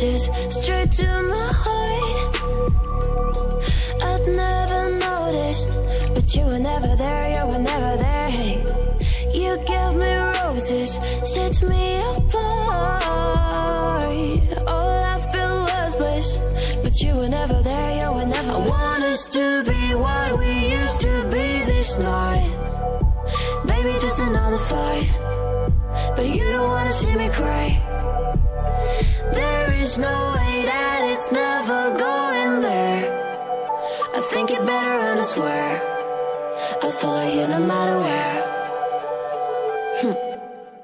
roses straight to my heart. I'd never noticed, but you were never there, you were never there. Hey, you gave me roses, set me apart. All I felt was bliss, but you were never there, you were never. I want us to be what we used to be this night. Baby, just another fight, but you don't wanna see me cry. There is no way that it's never going there. I think it better and I swear I'll follow you no matter where.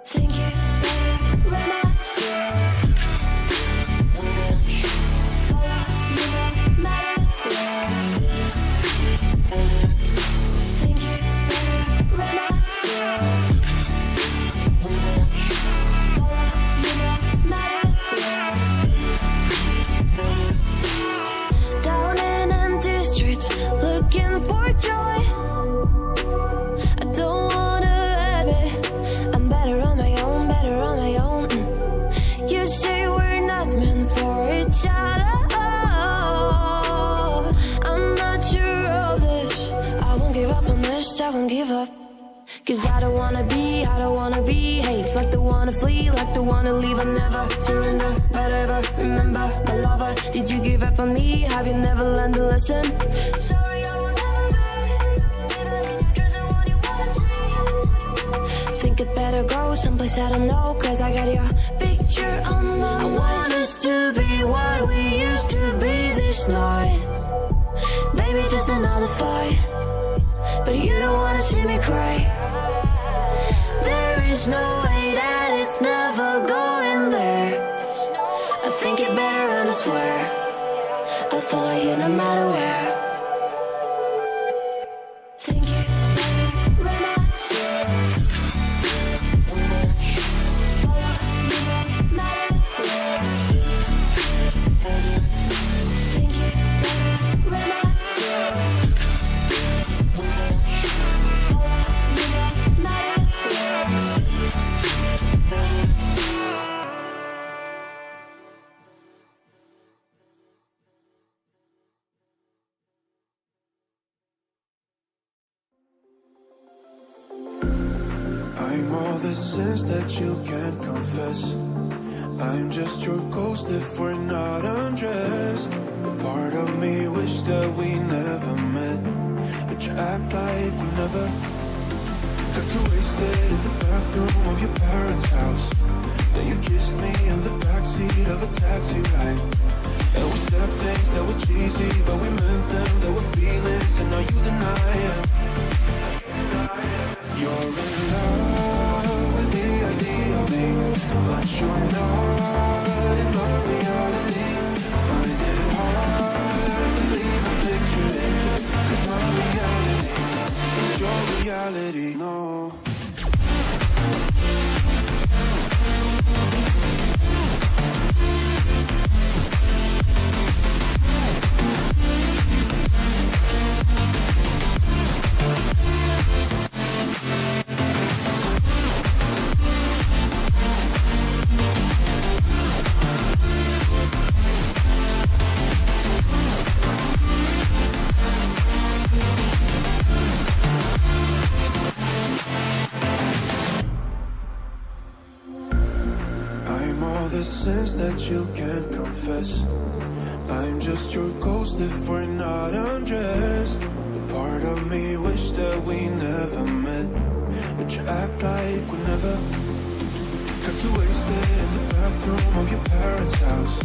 Think it better and I swear follow you no matter where. Think it better and I swear follow you no matter where. Down in empty streets, looking for joy. I don't wanna admit I'm better on my own, better on my own. You say we're not meant for each other. I'm not sure of this. I won't give up on this, I won't give up. Cause I don't wanna behave like the one to flee, like the one to leave. I never surrender, but ever remember my lover. Did you give up on me? Have you never learned a lesson? Sorry, I will never be, even in your dreams the one you wanna see. Think it better go someplace I don't know, cause I got your picture on my mind. I want us to be what we used to be this night. Baby, just another fight, but you don't wanna see me cry. There is no way that it's never going there. I think it better and I swear I'll follow you no matter where. Think it better and I swear follow you no matter where. Think it better and I swear follow you no matter where. I'm all the sins that you can't confess. I'm just your ghost if we're not undressed. A part of me wish that we never met, but you act like we never. Got too wasted in the bathroom of your parents' house. Then you kissed me in the backseat of a taxi ride. And we said things that were cheesy, but we meant them, there were feelings, and now you deny it. You're in love with the idea of me, but you're not in my reality. Find it hard to leave a picture in, cause my reality is your reality, no. The sins that you can't confess. I'm just your ghost if we're not undressed. A part of me wish that we never met, but you act like we never. Got too wasted in the bathroom of your parents' house.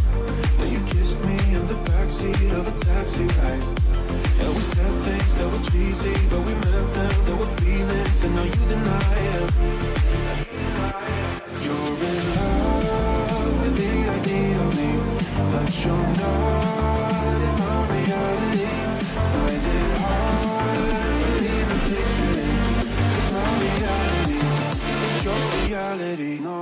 Then you kissed me in the backseat of a taxi ride. And we said things that were cheesy, but we meant them, there were feelings, and now you deny it. You're in love with the idea of me, but you're not in my reality. Find it hard to leave a picture in, cause my reality is your reality, no.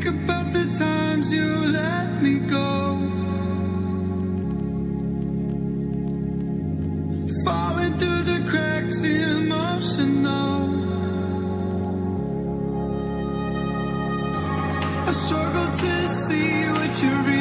think about the times you let me go, falling through the cracks, emotional. I struggle to see what you